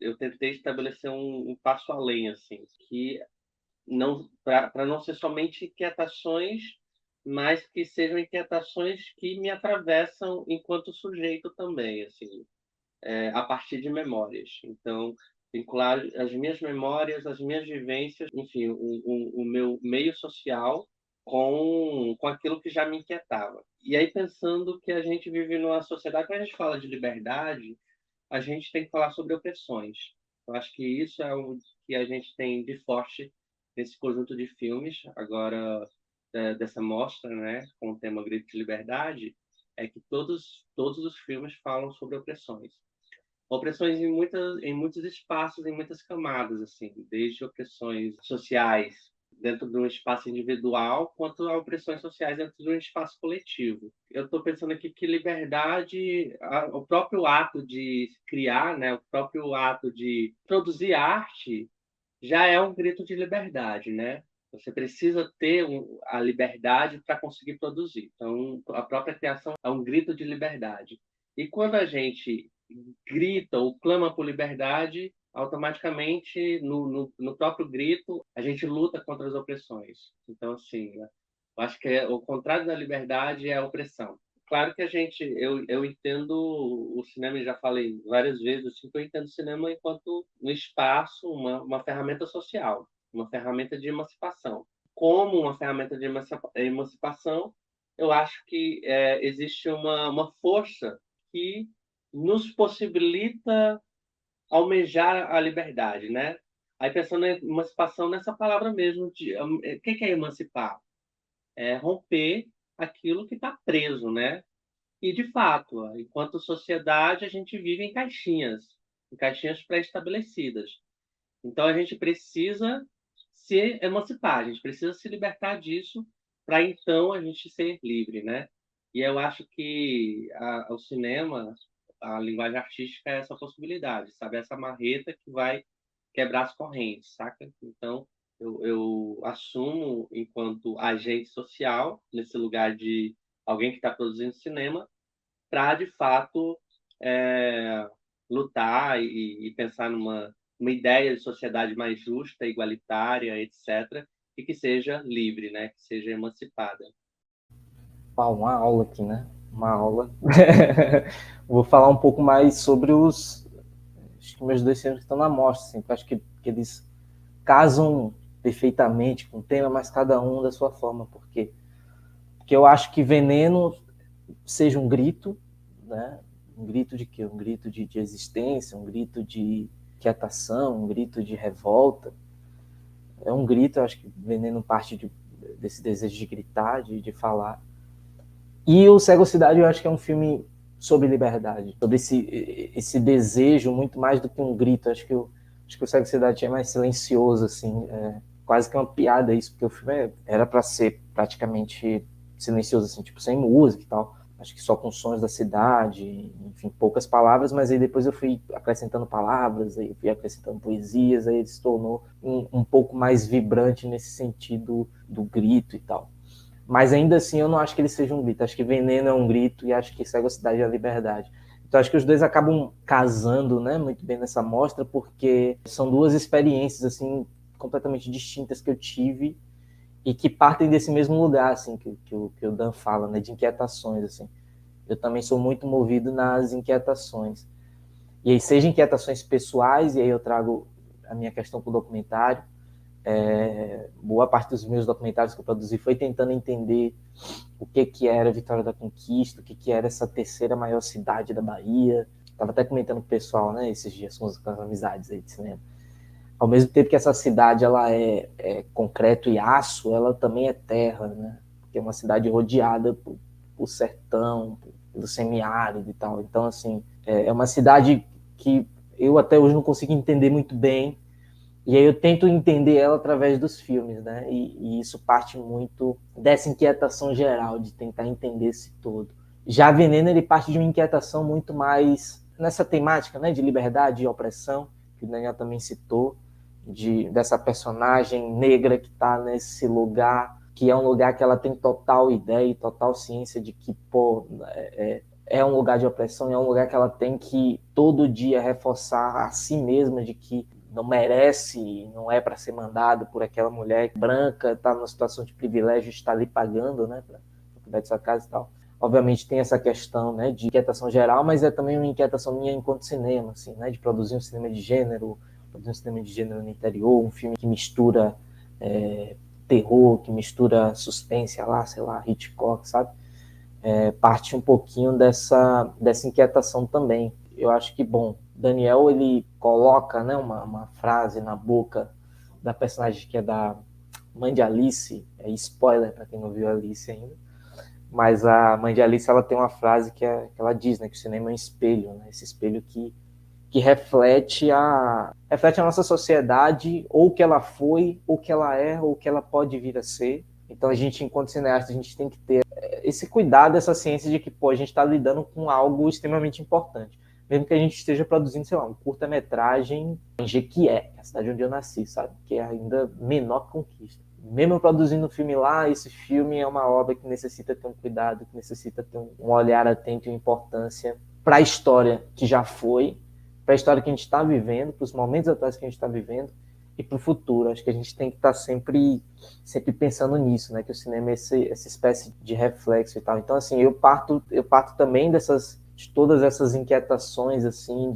eu tentei estabelecer um passo além, assim, que não para não ser somente inquietações, mas que sejam inquietações que me atravessam enquanto sujeito também, assim, a partir de memórias. Então, vincular as minhas memórias, as minhas vivências, enfim, o meu meio social com aquilo que já me inquietava. E aí, pensando que a gente vive numa sociedade, quando a gente fala de liberdade, a gente tem que falar sobre opressões. Eu acho que isso é o que a gente tem de forte nesse conjunto de filmes, agora dessa mostra, né, com o tema Grito de Liberdade, é que todos os filmes falam sobre opressões. Opressões em muitos espaços, em muitas camadas, assim, desde opressões sociais dentro de um espaço individual, quanto a opressões sociais dentro de um espaço coletivo. Eu estou pensando aqui que liberdade, o próprio ato de criar, né, o próprio ato de produzir arte, já é um grito de liberdade, né? Você precisa ter a liberdade para conseguir produzir. Então, a própria criação é um grito de liberdade. E quando a gente grita ou clama por liberdade, automaticamente, no próprio grito, a gente luta contra as opressões. Então, assim, né? Eu acho que o contrário da liberdade é a opressão. Claro que eu entendo o cinema, e já falei várias vezes, assim, que eu entendo o cinema enquanto um espaço, uma ferramenta social, uma ferramenta de emancipação. Como uma ferramenta de emancipação, eu acho que existe uma força que nos possibilita almejar a liberdade, né? Aí pensando em emancipação nessa palavra mesmo, o que é emancipar? É romper aquilo que está preso, né? E, de fato, enquanto sociedade, a gente vive em caixinhas pré-estabelecidas. Então, a gente precisa se emancipar, a gente precisa se libertar disso para, então, a gente ser livre, né? E eu acho que o cinema, a linguagem artística é essa possibilidade, sabe? Essa marreta que vai quebrar as correntes, saca? Então, eu assumo enquanto agente social, nesse lugar de alguém que está produzindo cinema, para, de fato, é, lutar e pensar uma ideia de sociedade mais justa, igualitária, etc., e que seja livre, né? Que seja emancipada. Pau, uma aula aqui, né? Uma aula. Vou falar um pouco mais sobre acho que meus dois filmes que estão na mostra, assim, eu acho que eles casam perfeitamente com o tema, mas cada um da sua forma. Por quê? Porque eu acho que Veneno seja um grito, né? Um grito de quê? Um grito de existência, um grito de quietação, um grito de revolta. É um grito, eu acho que Veneno parte desse desejo de gritar, de falar. E o Cegocidade eu acho que é um filme sobre liberdade, sobre esse desejo muito mais do que um grito. Acho que o Cegocidade é mais silencioso, assim, quase que uma piada isso, porque o filme era para ser praticamente silencioso, assim, tipo, sem música e tal. Acho que só com sons da cidade, enfim, poucas palavras, mas aí depois eu fui acrescentando palavras, aí fui acrescentando poesias, aí ele se tornou um pouco mais vibrante nesse sentido do grito e tal. Mas ainda assim eu não acho que ele seja um grito. Acho que Veneno é um grito e acho que Cegocidade é a liberdade. Então acho que os dois acabam casando, né, muito bem nessa mostra, porque são duas experiências assim completamente distintas que eu tive e que partem desse mesmo lugar, assim, que o Dan fala, né, de inquietações, assim. Eu também sou muito movido nas inquietações. E aí, seja inquietações pessoais, e aí eu trago a minha questão para o documentário. Boa parte dos meus documentários que eu produzi foi tentando entender o que era Vitória da Conquista, o que era essa terceira maior cidade da Bahia. Estava até comentando com o pessoal, né, esses dias com as amizades aí de cinema. Ao mesmo tempo que essa cidade ela é concreto e aço, ela também é terra, né? Porque é uma cidade rodeada por sertão, pelo semiárido e tal. Então, assim, é uma cidade que eu até hoje não consigo entender muito bem. E aí eu tento entender ela através dos filmes, né? E isso parte muito dessa inquietação geral, de tentar entender esse todo. Já Veneno, ele parte de uma inquietação muito mais nessa temática, né? De liberdade e opressão, que o Daniel também citou, dessa personagem negra que está nesse lugar, que é um lugar que ela tem total ideia e total ciência de que, pô, é um lugar de opressão, é um lugar que ela tem que todo dia reforçar a si mesma de que não merece, não é para ser mandado por aquela mulher branca, está numa situação de privilégio, está ali pagando, né, para cuidar de sua casa e tal. Obviamente tem essa questão, né, de inquietação geral, mas é também uma inquietação minha enquanto cinema, assim, né, de produzir um cinema de gênero, produzir um cinema de gênero no interior, um filme que mistura terror, que mistura suspense, lá, sei lá, Hitchcock, sabe? Parte um pouquinho dessa inquietação também. Eu acho que, bom, Daniel, ele coloca, né, uma frase na boca da personagem que é da mãe de Alice, spoiler para quem não viu Alice ainda, mas a mãe de Alice, ela tem uma frase que ela diz, né, que o cinema é um espelho, né, esse espelho que reflete a nossa sociedade, ou o que ela foi, ou o que ela é, ou o que ela pode vir a ser. Então a gente, enquanto cineasta, a gente tem que ter esse cuidado, essa ciência de que, pô, a gente está lidando com algo extremamente importante. Mesmo que a gente esteja produzindo, sei lá, um curta-metragem em Jequié, que é a cidade onde eu nasci, sabe? Que é ainda menor que Conquista. Mesmo eu produzindo um filme lá, esse filme é uma obra que necessita ter um cuidado, que necessita ter um olhar atento e importância para a história que já foi, para a história que a gente está vivendo, para os momentos atuais que a gente está vivendo e para o futuro. Acho que a gente tem que estar sempre pensando nisso, né? Que o cinema é essa espécie de reflexo e tal. Então, assim, eu parto também de todas essas inquietações, assim,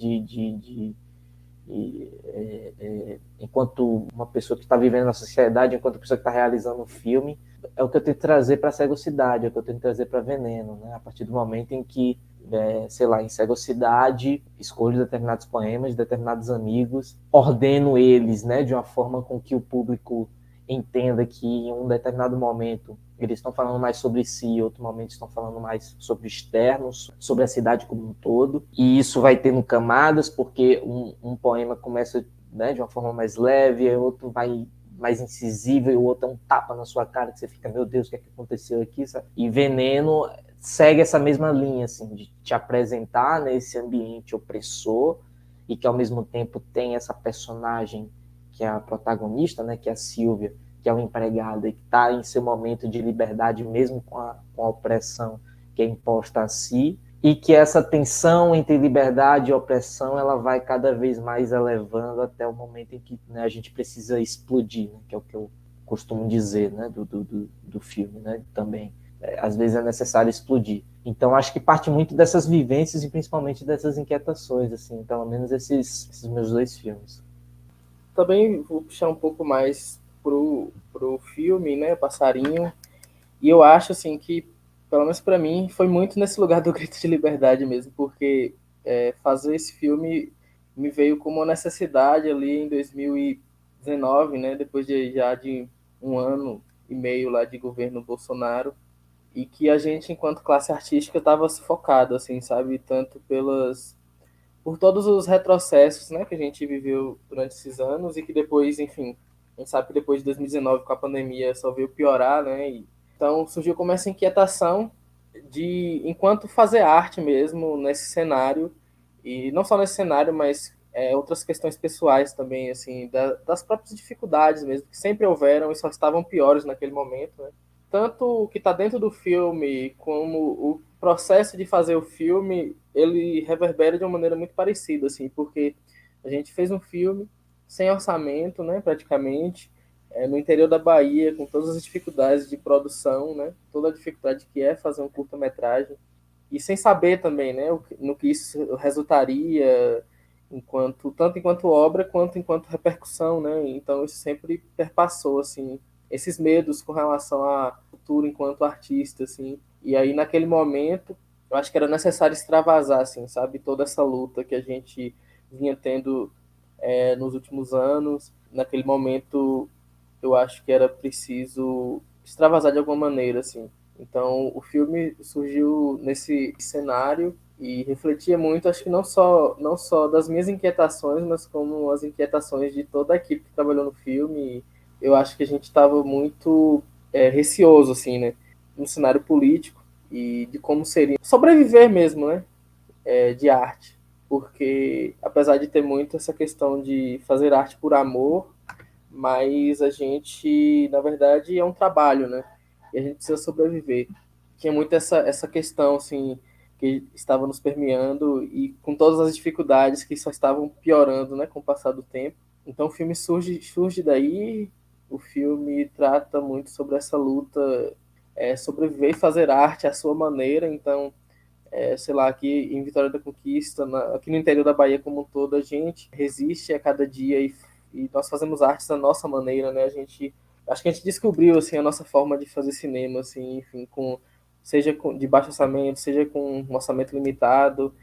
enquanto uma pessoa que está vivendo na sociedade, enquanto pessoa que está realizando um filme, é o que eu tento trazer para a Cegocidade, é o que eu tento trazer para Veneno, né? A partir do momento em que, sei lá, em Cegocidade, escolho determinados poemas, de determinados amigos, ordeno eles, né, de uma forma com que o público entenda que em um determinado momento eles estão falando mais sobre si, em outro momento estão falando mais sobre externos, sobre a cidade como um todo, e isso vai tendo camadas, porque um poema começa, né, de uma forma mais leve, e outro vai mais incisivo, e o outro é um tapa na sua cara, que você fica, meu Deus, o que é que aconteceu aqui? Sabe? E Veneno segue essa mesma linha, assim, de te apresentar nesse ambiente opressor, e que ao mesmo tempo tem essa personagem que é a protagonista, né, que é a Silvia, que é uma empregada e que está em seu momento de liberdade mesmo com a opressão que é imposta a si, e que essa tensão entre liberdade e opressão ela vai cada vez mais elevando até o momento em que, né, a gente precisa explodir, né, que é o que eu costumo dizer, né, do filme, né, também. Às vezes é necessário explodir. Então acho que parte muito dessas vivências e principalmente dessas inquietações, assim, pelo menos esses meus dois filmes. Também vou puxar um pouco mais pro filme, né, Passarinho. E eu acho, assim, que, pelo menos para mim, foi muito nesse lugar do grito de liberdade mesmo, porque fazer esse filme me veio como uma necessidade ali em 2019, né, depois já de um ano e meio lá de governo Bolsonaro, e que a gente, enquanto classe artística, estava sufocado, assim, sabe, tanto por todos os retrocessos, né, que a gente viveu durante esses anos e que depois, enfim, a gente sabe que depois de 2019 com a pandemia só veio piorar, né? Então surgiu como essa inquietação de, enquanto fazer arte mesmo nesse cenário, e não só nesse cenário, mas outras questões pessoais também, assim, das próprias dificuldades mesmo, que sempre houveram e só estavam piores naquele momento, né? Tanto o que está dentro do filme, como o processo de fazer o filme, ele reverbera de uma maneira muito parecida, assim, porque a gente fez um filme sem orçamento, né, praticamente, no interior da Bahia, com todas as dificuldades de produção, né, toda a dificuldade que é fazer um curta-metragem, e sem saber também, né, no que isso resultaria, tanto enquanto obra quanto enquanto repercussão, né, então isso sempre perpassou, assim, esses medos com relação a futuro enquanto artista, assim, e aí naquele momento eu acho que era necessário extravasar, assim, sabe, toda essa luta que a gente vinha tendo nos últimos anos. Naquele momento eu acho que era preciso extravasar de alguma maneira, assim. Então o filme surgiu nesse cenário e refletia muito, acho que não só das minhas inquietações, mas como as inquietações de toda a equipe que trabalhou no filme. Eu acho que a gente estava muito receoso, assim, né, no cenário político e de como seria sobreviver mesmo, né, de arte, porque apesar de ter muito essa questão de fazer arte por amor, mas a gente, na verdade, é um trabalho, né, e a gente precisa sobreviver. Tinha muito essa questão, assim, que estava nos permeando e com todas as dificuldades que só estavam piorando, né, com o passar do tempo. Então o filme surge daí, o filme trata muito sobre essa luta, sobreviver e fazer arte à sua maneira. Então, sei lá, aqui em Vitória da Conquista, aqui no interior da Bahia como um todo, a gente resiste a cada dia e nós fazemos arte da nossa maneira, né? Acho que a gente descobriu assim a nossa forma de fazer cinema, assim, enfim, de baixo orçamento, seja com um orçamento limitado,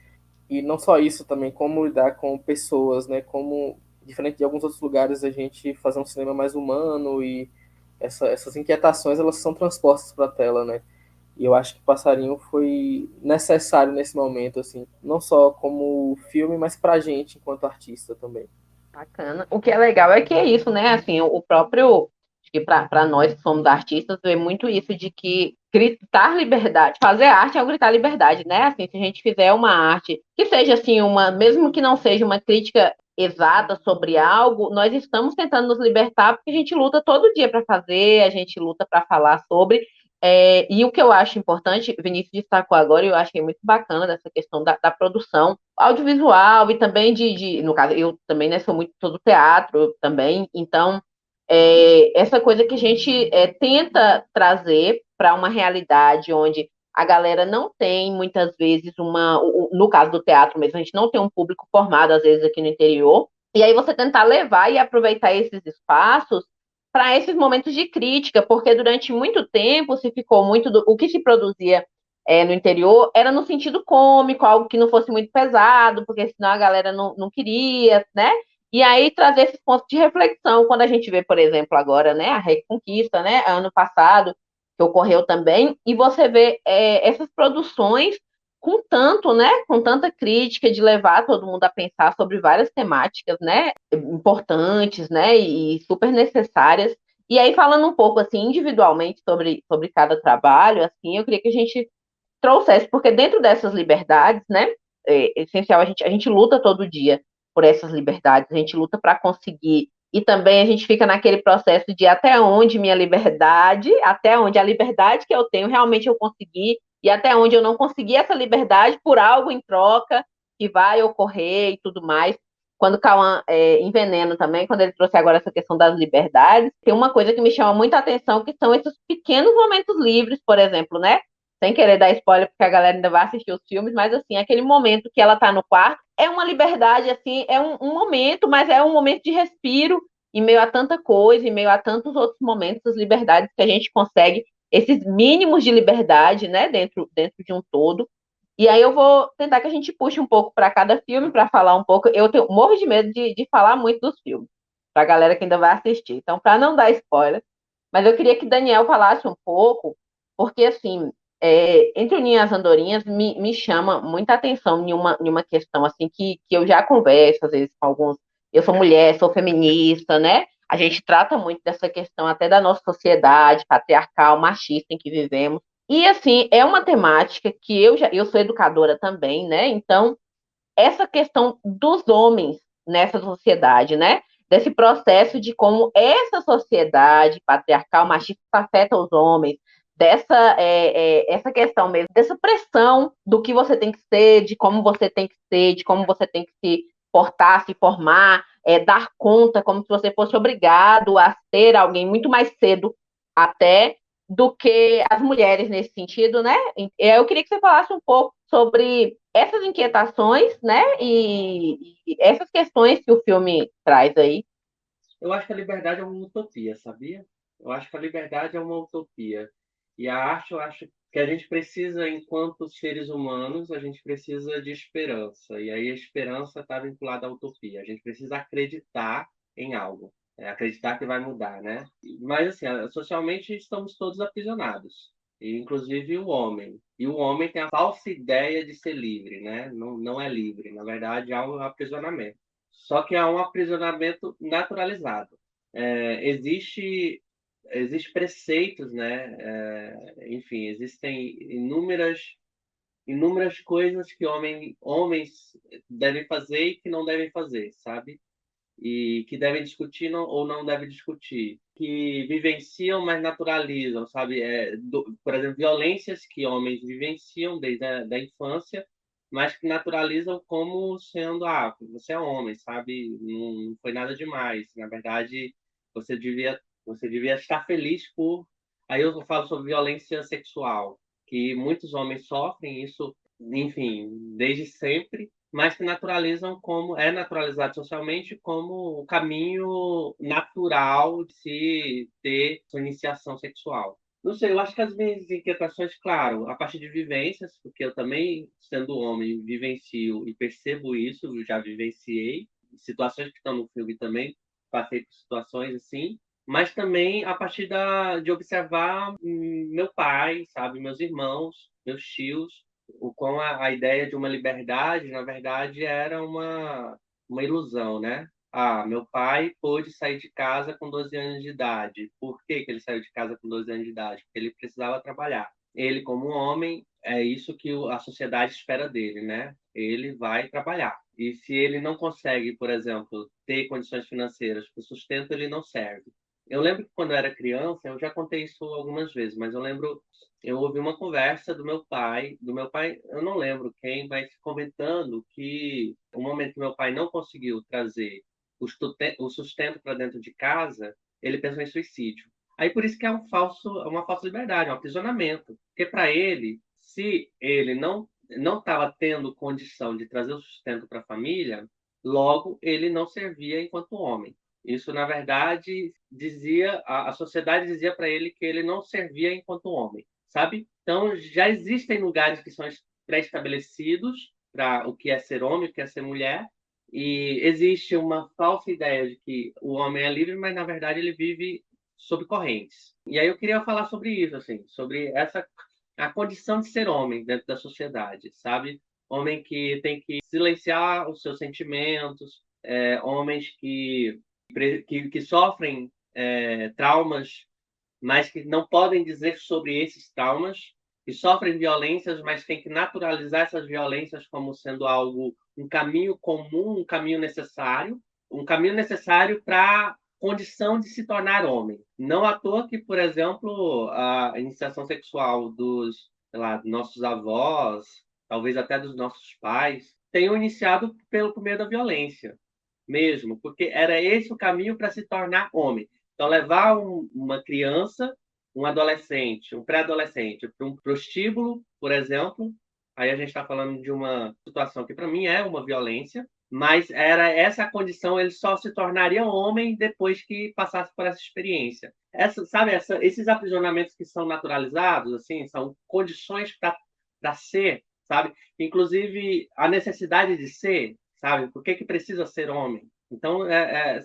e não só isso também, como lidar com pessoas, né? Como, diferente de alguns outros lugares, a gente fazer um cinema mais humano e essas inquietações, elas são transpostas para a tela, né? E eu acho que Passarinho foi necessário nesse momento, assim, não só como filme, mas pra gente enquanto artista também. Bacana. O que é legal é que é isso, né? Assim, o próprio, acho que para nós que somos artistas, é muito isso de que gritar liberdade, fazer arte é o gritar liberdade, né? Assim, se a gente fizer uma arte que seja assim mesmo que não seja uma crítica exata sobre algo, nós estamos tentando nos libertar porque a gente luta todo dia para fazer, a gente luta para falar sobre. E o que eu acho importante, Vinícius destacou agora, e eu achei muito bacana dessa questão da produção audiovisual e também no caso, eu também, né, sou do teatro também, então, essa coisa que a gente tenta trazer para uma realidade onde a galera não tem, muitas vezes, no caso do teatro mesmo, a gente não tem um público formado, às vezes, aqui no interior, e aí você tentar levar e aproveitar esses espaços para esses momentos de crítica, porque durante muito tempo se ficou o que se produzia no interior era no sentido cômico, algo que não fosse muito pesado, porque senão a galera não queria, né? E aí trazer esses pontos de reflexão, quando a gente vê, por exemplo, agora, né, a Reconquista, né, ano passado, que ocorreu também, e você vê essas produções com tanto, né, com tanta crítica de levar todo mundo a pensar sobre várias temáticas, né, importantes, né, e super necessárias. E aí falando um pouco assim individualmente sobre cada trabalho, assim, eu queria que a gente trouxesse, porque dentro dessas liberdades, né, é essencial, a gente luta todo dia por essas liberdades, a gente luta para conseguir, e também a gente fica naquele processo de até onde minha liberdade, até onde a liberdade que eu tenho realmente eu consegui, e até onde eu não consegui essa liberdade por algo em troca que vai ocorrer e tudo mais. Quando o Cauã, em Veneno também, quando ele trouxe agora essa questão das liberdades, tem uma coisa que me chama muita atenção, que são esses pequenos momentos livres, por exemplo, né? Sem querer dar spoiler, porque a galera ainda vai assistir os filmes, mas assim, aquele momento que ela tá no quarto, é uma liberdade, assim, é um momento, mas é um momento de respiro, em meio a tanta coisa, em meio a tantos outros momentos, as liberdades que a gente consegue, esses mínimos de liberdade, né, dentro de um todo. E aí eu vou tentar que a gente puxe um pouco para cada filme, para falar um pouco. Morro de medo de falar muito dos filmes, para a galera que ainda vai assistir. Então, para não dar spoiler, mas eu queria que Daniel falasse um pouco, porque assim, entre o Ninho e as Andorinhas me chama muita atenção em uma questão assim que eu já converso às vezes com alguns. Eu sou mulher, sou feminista, né? A gente trata muito dessa questão até da nossa sociedade patriarcal, machista em que vivemos. E assim, é uma temática que eu sou educadora também, né? Então, essa questão dos homens nessa sociedade, né? Desse processo de como essa sociedade patriarcal, machista afeta os homens, essa questão mesmo, dessa pressão do que você tem que ser, de como você tem que ser, de como você tem que se portar, se formar, dar conta, como se você fosse obrigado a ser alguém muito mais cedo até do que as mulheres nesse sentido, né? Eu queria que você falasse um pouco sobre essas inquietações, né? E essas questões que o filme traz aí. Eu acho que a liberdade é uma utopia, sabia? Eu acho que a liberdade é uma utopia. E a arte, eu acho que a gente precisa, enquanto seres humanos, a gente precisa de esperança. E aí a esperança está vinculada à utopia. A gente precisa acreditar em algo. Acreditar que vai mudar, né? Mas, assim, socialmente estamos todos aprisionados. E, inclusive o homem. E o homem tem a falsa ideia de ser livre, né? Não, não é livre. Na verdade, há um aprisionamento. Só que há um aprisionamento naturalizado. Existe preceitos, né? Enfim, existem inúmeras coisas que homens devem fazer e que não devem fazer, sabe? e que devem discutir ou não devem discutir, que vivenciam, mas naturalizam, sabe? Por exemplo, violências que homens vivenciam desde a da infância, mas que naturalizam como sendo, você é homem, sabe? Não foi nada demais. Na verdade, você devia estar feliz por. Aí eu falo sobre violência sexual, que muitos homens sofrem isso, enfim, desde sempre, mas que naturalizam como é naturalizado socialmente como o caminho natural de se ter sua iniciação sexual. Não sei, eu acho que as minhas inquietações, claro, a partir de vivências, porque eu também, sendo homem, vivencio e percebo isso, eu já vivenciei situações que estão no filme também, passei por situações assim, mas também a partir de observar meu pai, sabe, meus irmãos, meus tios, o quão a ideia de uma liberdade, na verdade, era uma ilusão, né? Meu pai pôde sair de casa com 12 anos de idade. Por que que ele saiu de casa com 12 anos de idade? Porque ele precisava trabalhar. Ele, como homem, é isso que a sociedade espera dele, né? Ele vai trabalhar. E se ele não consegue, por exemplo, ter condições financeiras para o sustento, ele não serve. Eu lembro que quando eu era criança, eu já contei isso algumas vezes, mas eu lembro, eu ouvi uma conversa do meu pai, eu não lembro quem, mas comentando que o momento que meu pai não conseguiu trazer o sustento para dentro de casa, ele pensou em suicídio. Aí por isso que é uma falsa liberdade, um aprisionamento. Porque para ele, se ele não estava tendo condição de trazer o sustento para a família, logo ele não servia enquanto homem. Isso, na verdade, a sociedade dizia para ele que ele não servia enquanto homem, sabe? Então, já existem lugares que são pré-estabelecidos para o que é ser homem, o que é ser mulher, e existe uma falsa ideia de que o homem é livre, mas, na verdade, ele vive sob correntes. E aí eu queria falar sobre isso, assim, sobre a condição de ser homem dentro da sociedade, sabe? Homem que tem que silenciar os seus sentimentos, homens que sofrem traumas, mas que não podem dizer sobre esses traumas, que sofrem violências, mas têm que naturalizar essas violências como sendo um caminho comum, um caminho necessário para condição de se tornar homem. Não à toa que, por exemplo, a iniciação sexual sei lá, dos nossos avós, talvez até dos nossos pais, tenham iniciado por meio da violência mesmo, porque era esse o caminho para se tornar homem. Então, levar uma criança, um adolescente, um pré-adolescente para um prostíbulo, por exemplo, aí a gente está falando de uma situação que para mim é uma violência, mas era essa a condição, ele só se tornaria homem depois que passasse por essa experiência. Esses aprisionamentos que são naturalizados, assim, são condições para ser, sabe? Inclusive a necessidade de ser, sabe? Por que precisa ser homem? Então,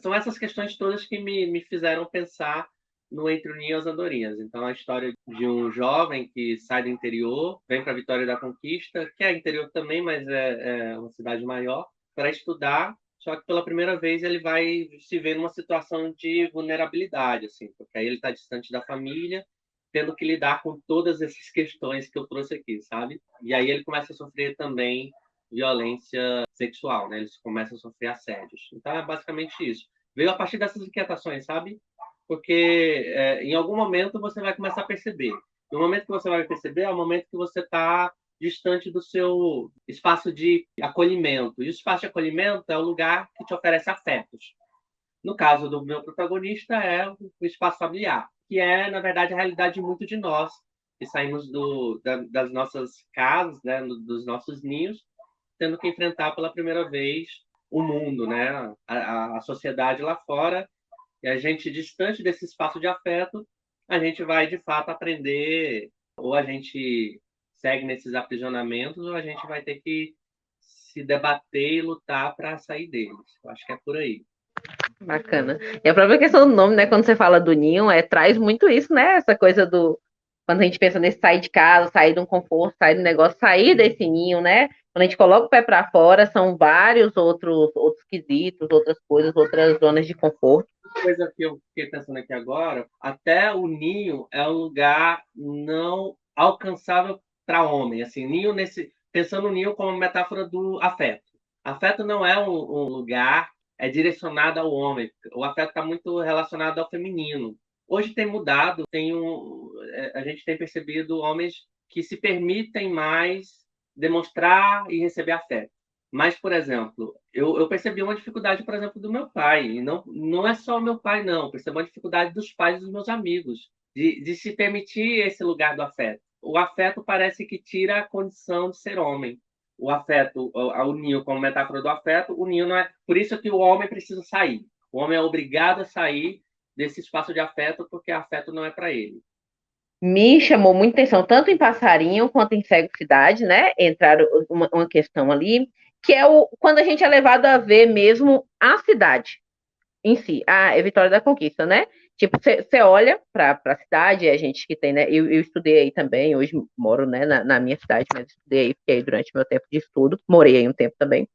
são essas questões todas que me fizeram pensar no Entre o Ninho e as Andorinhas. Então, a história de um jovem que sai do interior, vem para a Vitória da Conquista, que é interior também, mas é uma cidade maior, para estudar, só que pela primeira vez ele vai se ver numa situação de vulnerabilidade, assim, porque aí ele está distante da família, tendo que lidar com todas essas questões que eu trouxe aqui, sabe? E aí ele começa a sofrer também violência sexual, né? Eles começam a sofrer assédios. Então é basicamente isso. Veio a partir dessas inquietações, sabe? Porque em algum momento você vai começar a perceber. No momento que você vai perceber é o momento que você está distante do seu espaço de acolhimento. E o espaço de acolhimento é o lugar que te oferece afetos. No caso do meu protagonista, é o espaço familiar, que é, na verdade, a realidade de muito de nós, que saímos das nossas casas, né, dos nossos ninhos, tendo que enfrentar pela primeira vez o mundo, né, a sociedade lá fora, e a gente, distante desse espaço de afeto, a gente vai, de fato, aprender, ou a gente segue nesses aprisionamentos, ou a gente vai ter que se debater e lutar para sair deles. Eu acho que é por aí. Bacana. E a própria questão do nome, né? Quando você fala do ninho, traz muito isso, né? Essa coisa do. Quando a gente pensa nesse sair de casa, sair de um conforto, sair do negócio, sair desse ninho, né? Quando a gente coloca o pé para fora, são vários outros quesitos, outras coisas, outras zonas de conforto. Coisa que eu fiquei pensando aqui agora, até o ninho é um lugar não alcançável para homem. Assim, pensando no ninho como metáfora do afeto. Afeto não é um lugar é direcionada ao homem. O afeto está muito relacionado ao feminino. Hoje tem mudado, a gente tem percebido homens que se permitem mais demonstrar e receber afeto. Mas, por exemplo, eu percebi uma dificuldade, por exemplo, do meu pai. E não é só o meu pai, não. Eu percebi uma dificuldade dos pais dos meus amigos, de se permitir esse lugar do afeto. O afeto parece que tira a condição de ser homem. O afeto, o ninho como metáfora do afeto, o ninho não é... Por isso que o homem precisa sair. O homem é obrigado a sair desse espaço de afeto, porque afeto não é para ele. Me chamou muita atenção, tanto em Passarinho quanto em Cego Cidade, né? Entraram uma questão ali, que é quando a gente é levado a ver mesmo a cidade em si, a Vitória da Conquista, né? Tipo, você olha para a cidade, a gente que tem, né? Eu estudei aí também, hoje moro, né, na minha cidade, mas estudei aí, fiquei aí durante meu tempo de estudo, morei aí um tempo também.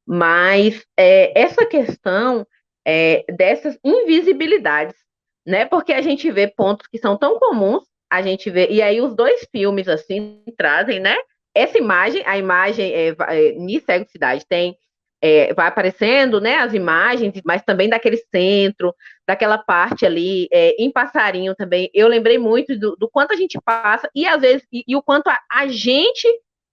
Mas essa questão dessas invisibilidades, né? Porque a gente vê pontos que são tão comuns, a gente vê, e aí os dois filmes assim trazem, né? Essa imagem, a imagem em Cego Cidade tem vai aparecendo, né, as imagens, mas também daquele centro, daquela parte ali, em Passarinho também. Eu lembrei muito do quanto a gente passa, e às vezes, e o quanto a gente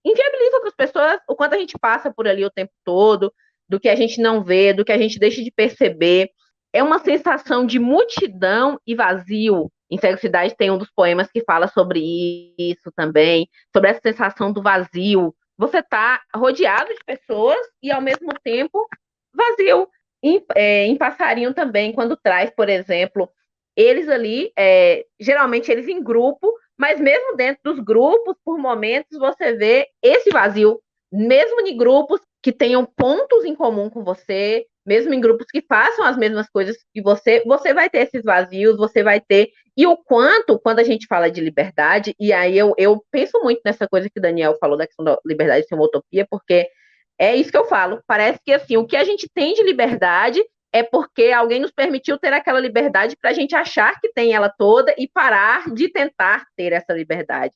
inviabiliza outras pessoas, o quanto a gente passa por ali o tempo todo, do que a gente não vê, do que a gente deixa de perceber. É uma sensação de multidão e vazio. Em Cego Cidade tem um dos poemas que fala sobre isso também, sobre essa sensação do vazio. Você está rodeado de pessoas e, ao mesmo tempo, vazio. Em Passarinho também, quando traz, por exemplo, eles ali, geralmente eles em grupo, mas mesmo dentro dos grupos, por momentos, você vê esse vazio, mesmo em grupos que tenham pontos em comum com você, mesmo em grupos que façam as mesmas coisas que você vai ter esses vazios, você vai ter. E o quanto, quando a gente fala de liberdade, e aí eu penso muito nessa coisa que o Daniel falou da questão da liberdade ser uma utopia, porque é isso que eu falo. Parece que assim, o que a gente tem de liberdade é porque alguém nos permitiu ter aquela liberdade para a gente achar que tem ela toda e parar de tentar ter essa liberdade.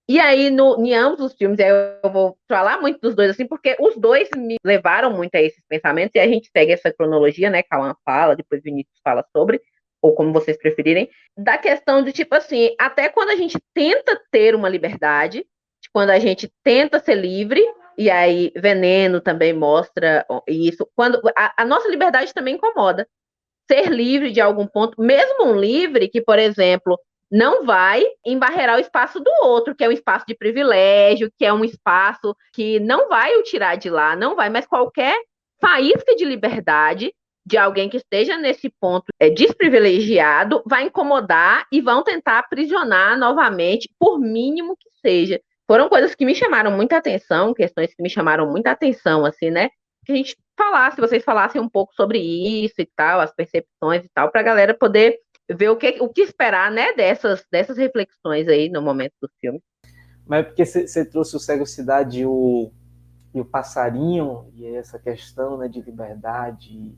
E aí, em ambos os filmes, eu vou falar muito dos dois, assim, porque os dois me levaram muito a esses pensamentos, e a gente segue essa cronologia, né, que a Alan fala, depois o Vinícius fala sobre, ou como vocês preferirem, da questão de, tipo assim, até quando a gente tenta ter uma liberdade, quando a gente tenta ser livre, e aí Veneno também mostra isso, quando a nossa liberdade também incomoda. Ser livre de algum ponto, mesmo um livre que, por exemplo, não vai embarrear o espaço do outro, que é um espaço de privilégio, que é um espaço que não vai o tirar de lá, não vai, mas qualquer faísca de liberdade de alguém que esteja nesse ponto desprivilegiado vai incomodar e vão tentar aprisionar novamente, por mínimo que seja. Foram coisas que me chamaram muita atenção, questões que me chamaram muita atenção, assim, né? Que a gente falasse, vocês falassem um pouco sobre isso e tal, as percepções e tal, para a galera poder ver o que esperar, né, dessas reflexões aí no momento do filme. Mas é porque você trouxe o Cego Cidade e o Passarinho, e essa questão, né, de liberdade,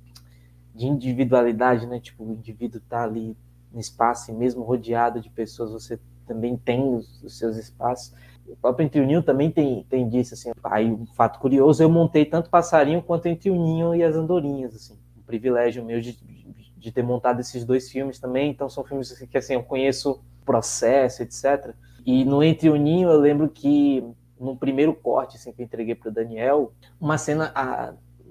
de individualidade, né, tipo, o indivíduo tá ali no espaço e mesmo rodeado de pessoas, você também tem os seus espaços. O próprio Entre o Ninho também tem disso, assim. Aí, um fato curioso, eu montei tanto Passarinho quanto Entre o Ninho e as Andorinhas, assim. Um privilégio meu de ter montado esses dois filmes também, então são filmes que, assim, eu conheço o processo, etc. E no Entre o Ninho, eu lembro que no primeiro corte, assim, que eu entreguei para o Daniel, uma cena,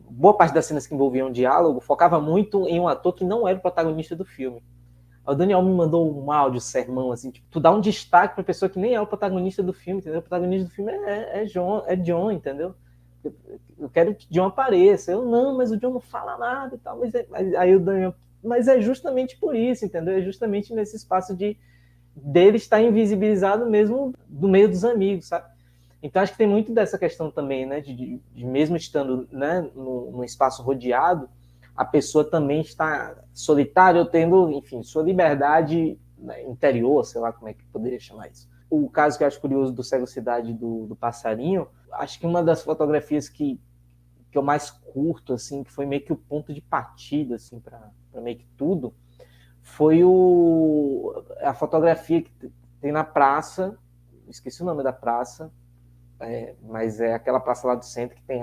boa parte das cenas que envolviam diálogo focava muito em um ator que não era o protagonista do filme. O Daniel me mandou um áudio, sermão, assim, tipo, tu dá um destaque pra pessoa que nem é o protagonista do filme, entendeu? O protagonista do filme é John, entendeu? Eu quero que John apareça. Eu, não, mas o John não fala nada e tal. Mas aí o Daniel, mas é justamente por isso, entendeu? É justamente nesse espaço dele estar invisibilizado mesmo do meio dos amigos, sabe? Então acho que tem muito dessa questão também, né? De mesmo estando, né, no espaço rodeado, a pessoa também está solitária ou tendo, enfim, sua liberdade, né, interior, sei lá como é que poderia chamar isso. O caso que eu acho curioso do Cego Cidade do Passarinho, acho que uma das fotografias que eu mais curto, assim, que foi meio que o ponto de partida, assim, para meio que tudo, foi a fotografia que tem na praça, esqueci o nome da praça, mas é aquela praça lá do centro que tem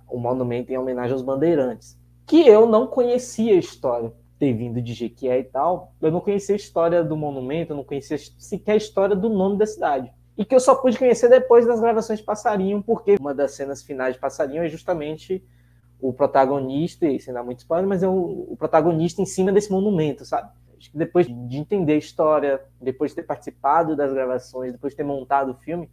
o monumento em homenagem aos bandeirantes. que eu não conhecia a história, ter vindo de Jequié e tal, eu não conhecia a história do monumento, eu não conhecia sequer a história do nome da cidade. E que eu só pude conhecer depois das gravações de Passarinho, porque uma das cenas finais de Passarinho é justamente o protagonista, e sem dar muito spoiler, mas é o protagonista em cima desse monumento, sabe? Acho que depois de entender a história, depois de ter participado das gravações, depois de ter montado o filme,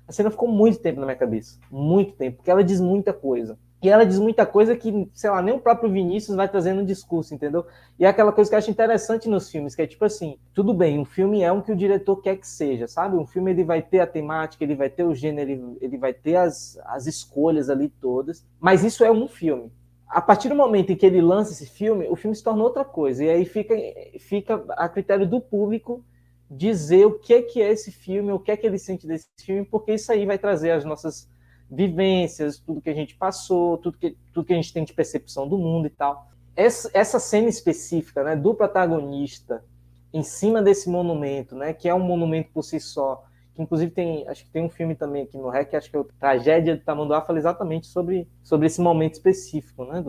a cena ficou muito tempo na minha cabeça. Muito tempo, porque ela diz muita coisa. E ela diz muita coisa que, sei lá, nem o próprio Vinícius vai trazendo no discurso, entendeu? E é aquela coisa que eu acho interessante nos filmes, que é tipo assim, tudo bem, um filme é o que o diretor quer que seja, sabe? Um filme ele vai ter a temática, ele vai ter o gênero, ele vai ter as escolhas ali todas, mas isso é um filme. A partir do momento em que ele lança esse filme, o filme se torna outra coisa, e aí fica a critério do público dizer o que é esse filme, o que é que ele sente desse filme, porque isso aí vai trazer as nossas vivências, tudo que a gente passou, tudo que a gente tem de percepção do mundo e tal. Essa cena específica, né, do protagonista em cima desse monumento, né, que é um monumento por si só, que inclusive acho que tem um filme também aqui no REC, acho que é o Tragédia de Tamanduá, fala exatamente sobre esse momento específico, né,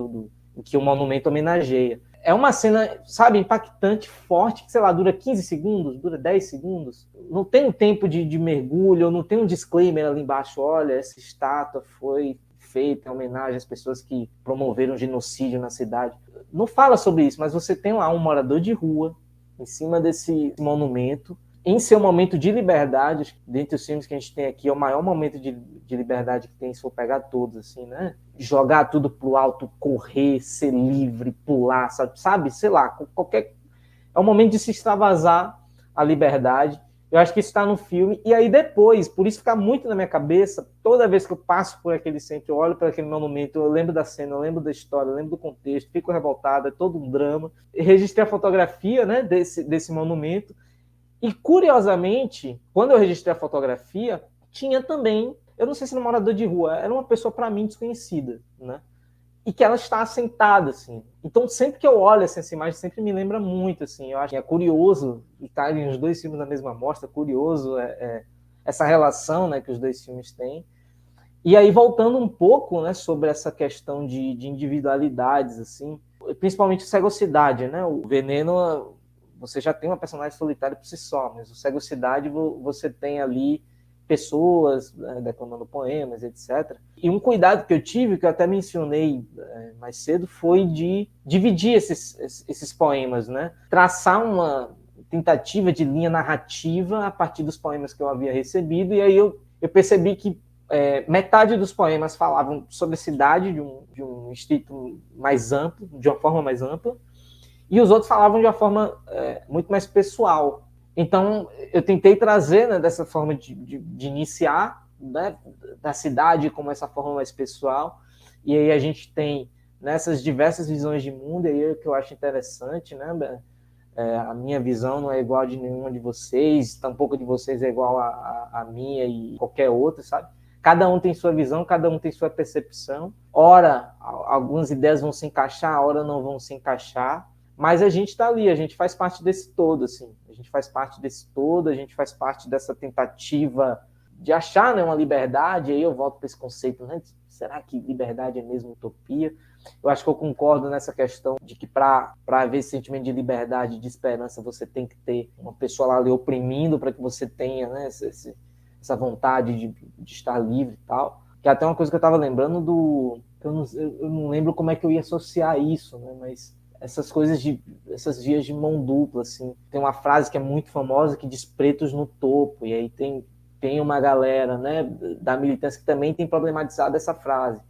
que o monumento homenageia. É uma cena, sabe, impactante, forte, que, sei lá, dura 15 segundos, dura 10 segundos. Não tem um tempo de mergulho, não tem um disclaimer ali embaixo, olha, essa estátua foi feita em homenagem às pessoas que promoveram genocídio na cidade. Não fala sobre isso, mas você tem lá um morador de rua, em cima desse monumento, em seu momento de liberdade, dentre os filmes que a gente tem aqui, é o maior momento de liberdade que tem, se for pegar todos, assim, né? Jogar tudo pro alto, correr, ser livre, pular, sabe? Sei lá, qualquer... É um momento de se extravasar a liberdade. Eu acho que isso está no filme. E aí depois, por isso fica muito na minha cabeça, toda vez que eu passo por aquele centro, eu olho para aquele monumento, eu lembro da cena, eu lembro da história, eu lembro do contexto, fico revoltado, é todo um drama. Eu registrei a fotografia, né, desse monumento. E, curiosamente, quando eu registrei a fotografia, tinha também, eu não sei se era um morador de rua, era uma pessoa, para mim, desconhecida, né? E que ela está sentada, assim. Então, sempre que eu olho essa imagem, sempre me lembra muito, assim. Eu acho que é curioso estarem os dois filmes na mesma mostra, curioso essa relação, né, que os dois filmes têm. E aí, voltando um pouco, né, sobre essa questão de individualidades, assim, principalmente cegocidade, né? O Veneno, você já tem uma personagem solitária por si só, mas o Cegocidade você tem ali pessoas, né, declamando poemas, etc. E um cuidado que eu tive, que eu até mencionei mais cedo, foi de dividir esses poemas, né? Traçar uma tentativa de linha narrativa a partir dos poemas que eu havia recebido, e aí eu percebi que metade dos poemas falavam sobre a cidade de um distrito mais amplo, de uma forma mais ampla, e os outros falavam de uma forma muito mais pessoal. Então, eu tentei trazer, né, dessa forma de iniciar, né, da cidade como essa forma mais pessoal, e aí a gente tem nessas diversas visões de mundo, e aí é o que eu acho interessante, né? A minha visão não é igual a de nenhuma de vocês, tampouco de vocês é igual a minha e qualquer outra, sabe? Cada um tem sua visão, cada um tem sua percepção. Ora, algumas ideias vão se encaixar, ora não vão se encaixar, mas a gente está ali, a gente faz parte desse todo, assim. A gente faz parte desse todo, a gente faz parte dessa tentativa de achar, né, uma liberdade. Aí eu volto para esse conceito, né? Será que liberdade é mesmo utopia? Eu acho que eu concordo nessa questão de que para haver esse sentimento de liberdade, de esperança, você tem que ter uma pessoa lá ali oprimindo para que você tenha, né, essa vontade de estar livre e tal. Que é até uma coisa que eu estava lembrando eu não lembro como é que eu ia associar isso, né, mas essas coisas essas vias de mão dupla, assim. Tem uma frase que é muito famosa que diz pretos no topo, e aí tem uma galera, né, da militância que também tem problematizado essa frase.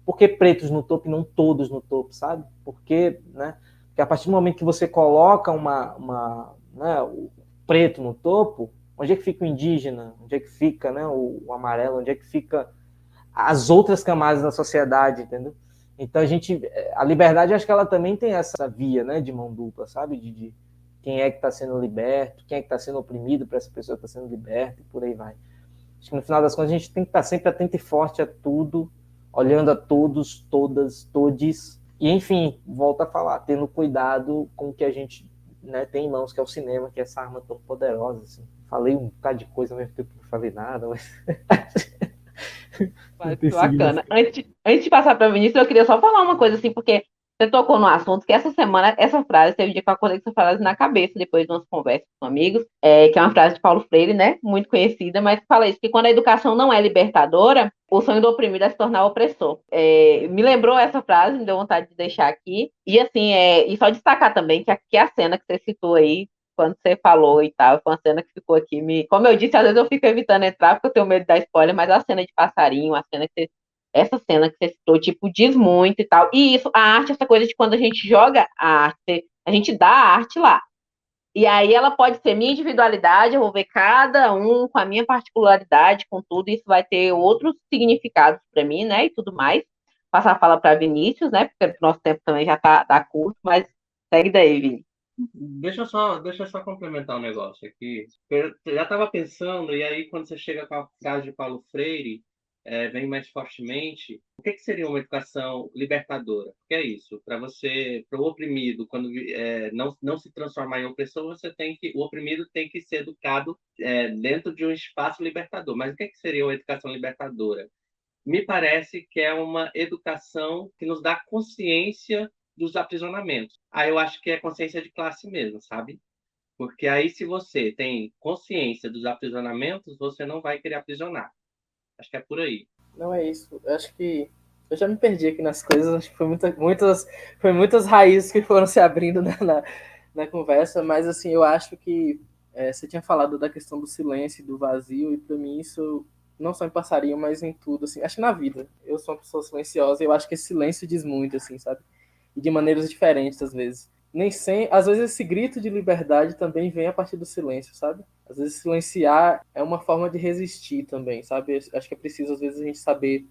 Por que pretos no topo e não todos no topo, sabe? Porque, né, porque a partir do momento que você coloca né, o preto no topo, onde é que fica o indígena? Onde é que fica, né, o amarelo? Onde é que fica as outras camadas da sociedade, entendeu? Então a liberdade, acho que ela também tem essa via, né, de mão dupla, sabe? De quem é que está sendo liberto, quem é que está sendo oprimido para essa pessoa que está sendo liberta, e por aí vai. Acho que no final das contas a gente tem que estar sempre atento e forte a tudo, olhando a todos, todas, todes, e enfim, volta a falar, tendo cuidado com o que a gente, né, tem em mãos, que é o cinema, que é essa arma tão poderosa, assim. Falei um bocado de coisa ao mesmo tempo que não falei nada, mas... Bacana. Antes de passar para o Vinícius, eu queria só falar uma coisa, assim, porque Você tocou no assunto que essa semana, essa frase, teve um dia que eu acordei com essa frase na cabeça, depois de umas conversas com amigos, que é uma frase de Paulo Freire, né? Muito conhecida, mas que fala isso, que quando a educação não é libertadora, o sonho do oprimido é se tornar opressor. Me lembrou essa frase, me deu vontade de deixar aqui. E assim, e só destacar também que a cena que você citou aí, quando você falou e tal, foi uma cena que ficou aqui. Como eu disse, às vezes eu fico evitando entrar porque eu tenho medo de dar spoiler, mas a cena de passarinho, essa cena que você citou, tipo, diz muito e tal. E isso, a arte, essa coisa de quando a gente joga a arte, a gente dá a arte lá. E aí ela pode ser minha individualidade, eu vou ver cada um com a minha particularidade, com tudo, isso vai ter outros significados para mim, né, e tudo mais. Passar a fala para Vinícius, né, porque o nosso tempo também já tá curto, mas segue daí, Vini. Deixa eu só complementar um negócio aqui. Eu já estava pensando, e aí quando você chega com a frase de Paulo Freire, vem mais fortemente, o que seria uma educação libertadora? Porque é isso, para o oprimido, quando não se transformar em opressor, o oprimido tem que ser educado dentro de um espaço libertador. Mas o que seria uma educação libertadora? Me parece que é uma educação que nos dá consciência dos aprisionamentos. Aí eu acho que é consciência de classe mesmo, sabe? Porque aí, se você tem consciência dos aprisionamentos, você não vai querer aprisionar. Acho que é por aí. Não é isso. Eu acho que eu já me perdi aqui nas coisas. Acho que foi muitas raízes que foram se abrindo na conversa. Mas, assim, eu acho que você tinha falado da questão do silêncio e do vazio. E, para mim, isso não só em passarinho, mas em tudo. Assim, acho que na vida. Eu sou uma pessoa silenciosa e eu acho que esse silêncio diz muito, assim, sabe? E de maneiras diferentes, às vezes. Nem sempre, às vezes esse grito de liberdade também vem a partir do silêncio, sabe? Às vezes silenciar é uma forma de resistir também, sabe? Acho que é preciso às vezes a gente saber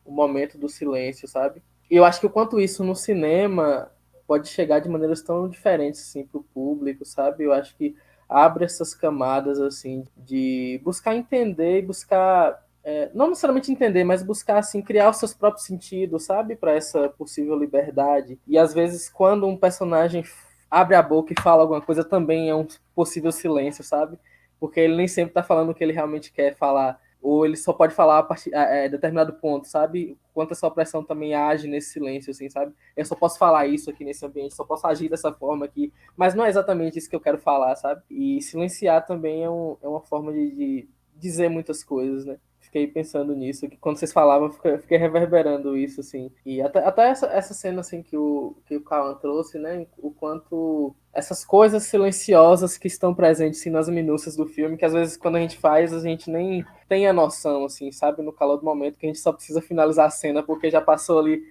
o momento do silêncio, sabe? E eu acho que o quanto isso no cinema pode chegar de maneiras tão diferentes assim pro público, sabe? Eu acho que abre essas camadas assim de buscar entender e buscar não necessariamente entender, mas buscar assim criar os seus próprios sentidos, sabe, para essa possível liberdade. E às vezes quando um personagem abre a boca e fala alguma coisa também é um possível silêncio, sabe? Porque ele nem sempre tá falando o que ele realmente quer falar, ou ele só pode falar a partir determinado ponto, sabe? Quanto essa opressão também age nesse silêncio, assim, sabe? Eu só posso falar isso aqui nesse ambiente, só posso agir dessa forma aqui, mas não é exatamente isso que eu quero falar, sabe? E silenciar também é uma forma de dizer muitas coisas, né? Fiquei pensando nisso, que quando vocês falavam, eu fiquei reverberando isso, assim. E até essa cena, assim, que o Kawan trouxe, né? O quanto essas coisas silenciosas que estão presentes, assim, nas minúcias do filme, que às vezes quando a gente faz, a gente nem tem a noção, assim, sabe? No calor do momento, que a gente só precisa finalizar a cena, porque já passou ali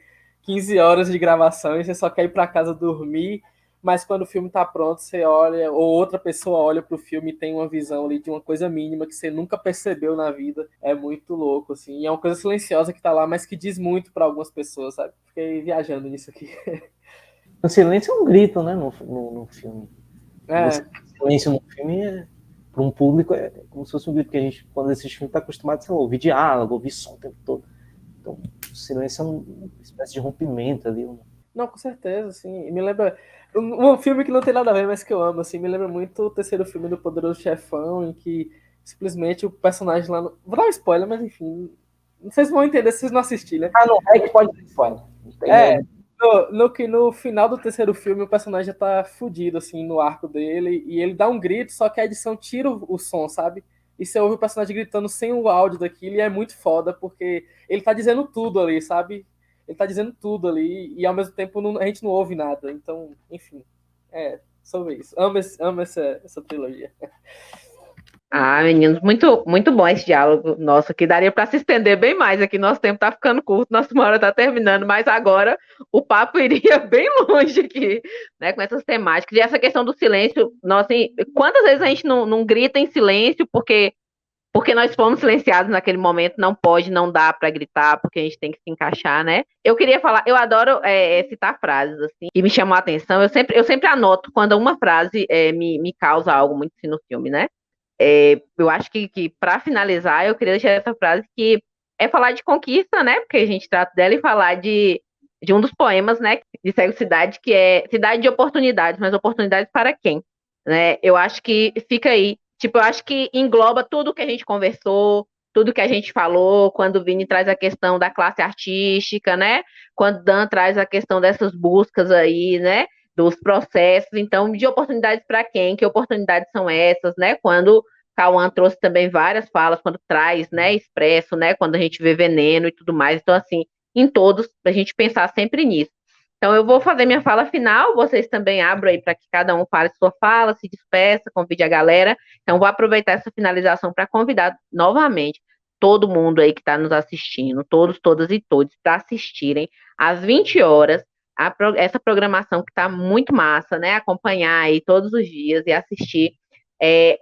15 horas de gravação e você só quer ir para casa dormir, mas quando o filme tá pronto, você olha, ou outra pessoa olha pro filme e tem uma visão ali de uma coisa mínima que você nunca percebeu na vida. É muito louco, assim. E é uma coisa silenciosa que tá lá, mas que diz muito para algumas pessoas, sabe? Fiquei viajando nisso aqui. O silêncio é um grito, né, no filme. O silêncio no filme para um público é como se fosse um grito, que a gente, quando assiste filme, tá acostumado a ouvir diálogo, ouvir som o tempo todo. Então, o silêncio é uma espécie de rompimento ali. Não, com certeza, assim. Me lembra um filme que não tem nada a ver, mas que eu amo, assim. Me lembra muito o terceiro filme do Poderoso Chefão, em que simplesmente o personagem lá... Vou dar um spoiler, mas enfim... Vocês vão entender se vocês não assistirem, né? Não é que pode dar spoiler. No final do terceiro filme, o personagem já tá fudido, assim, no arco dele, e ele dá um grito, só que a edição tira o som, sabe? E você ouve o personagem gritando sem o áudio daquilo, e é muito foda, porque ele tá dizendo tudo ali, sabe? Ele tá dizendo tudo ali, e ao mesmo tempo a gente não ouve nada. Então, enfim, sobre isso. Amo essa trilogia. Ah, meninos, muito, muito bom esse diálogo nosso aqui. Daria para se estender bem mais aqui. Nosso tempo está ficando curto, nossa hora está terminando, mas agora o papo iria bem longe aqui, né? Com essas temáticas. E essa questão do silêncio, nossa, assim, quantas vezes a gente não grita em silêncio porque nós fomos silenciados naquele momento, não pode, não dá para gritar, porque a gente tem que se encaixar, né? Eu queria falar, eu adoro citar frases, assim, que me chamam a atenção. Eu sempre anoto quando uma frase me causa algo muito assim no filme, né? Eu acho que para finalizar, eu queria deixar essa frase que é falar de conquista, né? Porque a gente trata dela e falar de um dos poemas, né? De Cego Cidade, que é Cidade de Oportunidades, mas oportunidades para quem? Né? Eu acho que fica aí. Tipo, eu acho que engloba tudo que a gente conversou, tudo que a gente falou, quando o Vini traz a questão da classe artística, né? Quando o Dan traz a questão dessas buscas aí, né? Dos processos, então, de oportunidades para quem? Que oportunidades são essas, né? Quando Cauã trouxe também várias falas, quando traz, né, Expresso, né? Quando a gente vê Veneno e tudo mais. Então, assim, em todos, a gente pensar sempre nisso. Então, eu vou fazer minha fala final, vocês também abram aí para que cada um fale sua fala, se despeça, convide a galera. Então, vou aproveitar essa finalização para convidar novamente todo mundo aí que está nos assistindo, todos, todas e todos, para assistirem às 20 horas essa programação que está muito massa, né? Acompanhar aí todos os dias e assistir.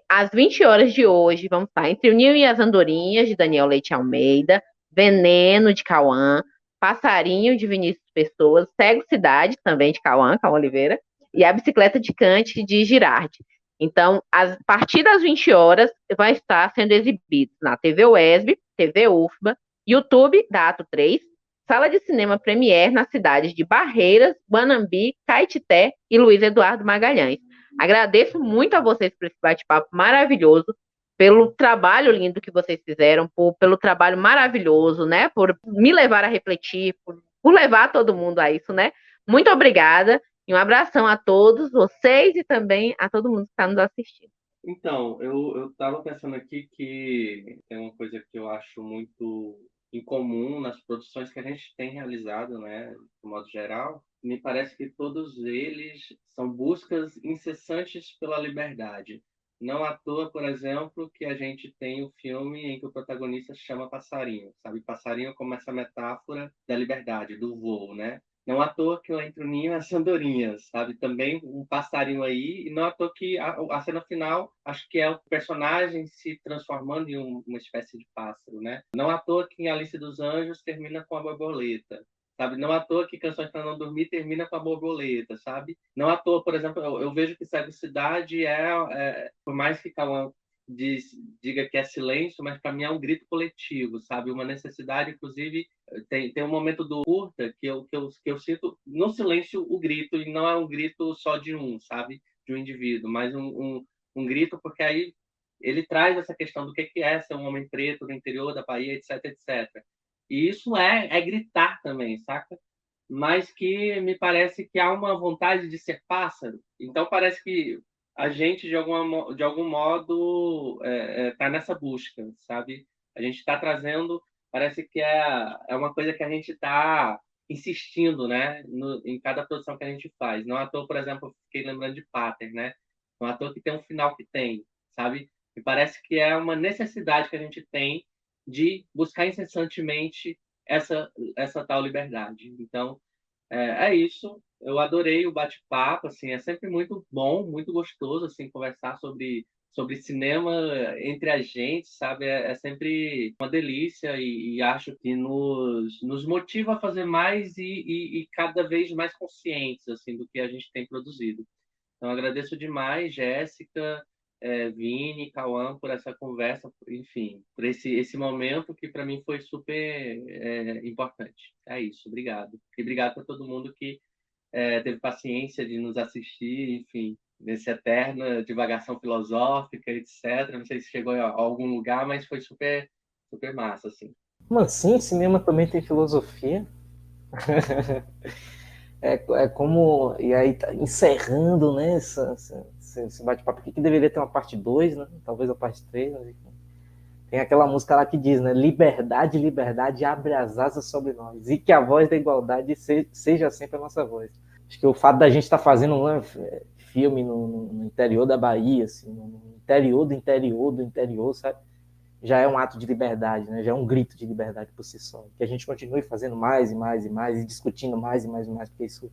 Às 20 horas de hoje, vamos estar Entre o Ninho e as Andorinhas, de Daniel Leite Almeida, Veneno, de Cauã, Passarinho, de Vinícius Pessoas, Cego Cidade, também de Cauã Oliveira, e A Bicicleta de Kant, de Girardi. Então, a partir das 20 horas, vai estar sendo exibido na TV UESB, TV UFBA, YouTube da Ato 3, Sala de Cinema Premiere nas cidades de Barreiras, Guanambi, Caetité e Luiz Eduardo Magalhães. Agradeço muito a vocês por esse bate-papo maravilhoso, pelo trabalho lindo que vocês fizeram, pelo trabalho maravilhoso, né? Por me levar a refletir, por levar todo mundo a isso, né? Muito obrigada e um abração a todos vocês e também a todo mundo que está nos assistindo. Então, eu estava pensando aqui que tem uma coisa que eu acho muito incomum nas produções que a gente tem realizado, né, de modo geral. Me parece que todos eles são buscas incessantes pela liberdade. Não à toa, por exemplo, que a gente tem o filme em que o protagonista se chama Passarinho, sabe? Passarinho como essa metáfora da liberdade, do voo, né? Não à toa que eu Entre o Ninho e as Andorinhas, sabe? Também um passarinho aí, e não à toa que a cena final, acho que é o personagem se transformando em uma espécie de pássaro, né? Não à toa que em Alice dos Anjos termina com a borboleta, sabe? Não à toa que Canções para Não Dormir termina com a borboleta, sabe? Não à toa, por exemplo, eu vejo que Cego Cidade por mais que Cauã diga que é silêncio, mas para mim é um grito coletivo, sabe? Uma necessidade, inclusive, tem um momento do curta que eu sinto no silêncio o grito, e não é um grito só de sabe? De um indivíduo, mas um grito, porque aí ele traz essa questão do que é ser um homem preto no interior da Bahia, etc, etc. E isso é gritar também, saca? Mas que me parece que há uma vontade de ser pássaro. Então parece que a gente, de algum modo, está nessa busca, sabe? A gente está trazendo, parece que é uma coisa que a gente está insistindo, né? Em cada produção que a gente faz. Não à toa, por exemplo, eu fiquei lembrando de Pater, né? Não à toa que tem um final que tem, sabe? Me parece que é uma necessidade que a gente tem de buscar incessantemente essa tal liberdade. Então, é isso. Eu adorei o bate-papo, assim, é sempre muito bom, muito gostoso, assim, conversar sobre cinema entre a gente, sabe? É sempre uma delícia e acho que nos motiva a fazer mais e cada vez mais conscientes, assim, do que a gente tem produzido. Então, agradeço demais, Jéssica, Vini, Cauã, por essa conversa, enfim, por esse momento que para mim foi super importante. É isso, obrigado. E obrigado para todo mundo que teve paciência de nos assistir, enfim, nessa eterna divagação filosófica, etc. Não sei se chegou a algum lugar, mas foi super, super massa, assim. Mas sim, cinema também tem filosofia. É como. E aí, tá encerrando, né, esse bate-papo aqui, que deveria ter uma parte 2, né? Talvez a parte 3. Mas tem aquela música lá que diz, né? Liberdade, liberdade, abre as asas sobre nós. E que a voz da igualdade seja sempre a nossa voz. Acho que o fato da gente estar fazendo filme no interior da Bahia, assim, no interior do interior do interior, sabe? Já é um ato de liberdade, né? Já é um grito de liberdade por si só. Que a gente continue fazendo mais e mais e mais, e discutindo mais e mais e mais, porque isso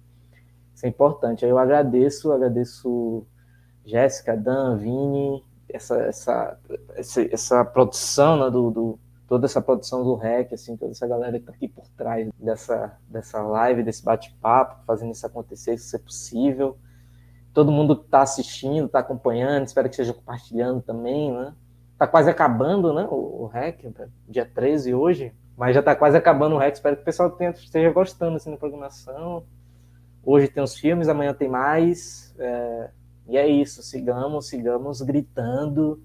é importante. Aí eu agradeço Jéssica, Dan, Vini, essa produção, né, toda essa produção do REC, assim, toda essa galera que está aqui por trás dessa live, desse bate-papo, fazendo isso acontecer, isso ser possível. Todo mundo que está assistindo, está acompanhando, espero que esteja compartilhando também, né? Está quase acabando, né, o REC, dia 13 hoje, mas já está quase acabando o REC, espero que o pessoal esteja gostando assim, da programação. Hoje tem os filmes, amanhã tem mais, e é isso, sigamos gritando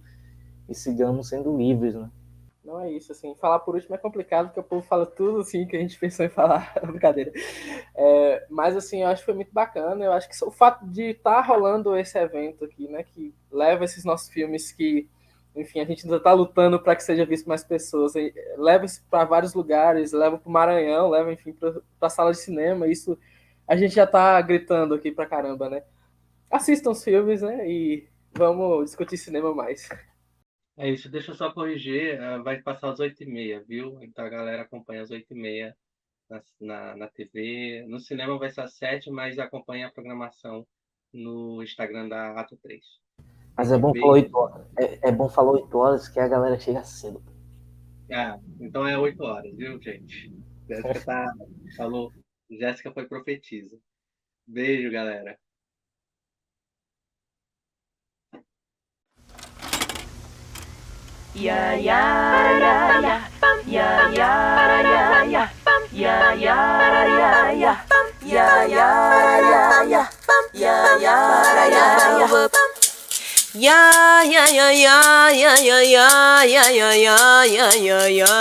e sigamos sendo livres, né? Não é isso, assim. Falar por último é complicado, porque o povo fala tudo, assim, que a gente pensou em falar. Brincadeira. Mas, assim, eu acho que foi muito bacana. Eu acho que o fato de estar rolando esse evento aqui, né, que leva esses nossos filmes que, enfim, a gente ainda está lutando para que seja visto por mais pessoas, leva isso para vários lugares, leva para o Maranhão, leva, enfim, para a sala de cinema. Isso a gente já está gritando aqui pra caramba, né? Assistam os filmes, né, e vamos discutir cinema mais. É isso, deixa eu só corrigir, vai passar às 8h30, viu? Então a galera acompanha às 8h30 na TV. No cinema vai ser às 7h, mas acompanha a programação no Instagram da Ato 3. Mas é bom falar 8 horas. É bom falar 8 horas que a galera chega cedo. Então é 8h, viu, gente? Jéssica falou, Jéssica foi profetisa. Beijo, galera. Ya ya ya ya ya ya ya ya ya ya ya ya ya ya ya ya ya ya ya Ya ya ya ya ya ya ya ya ya ya ya ya ya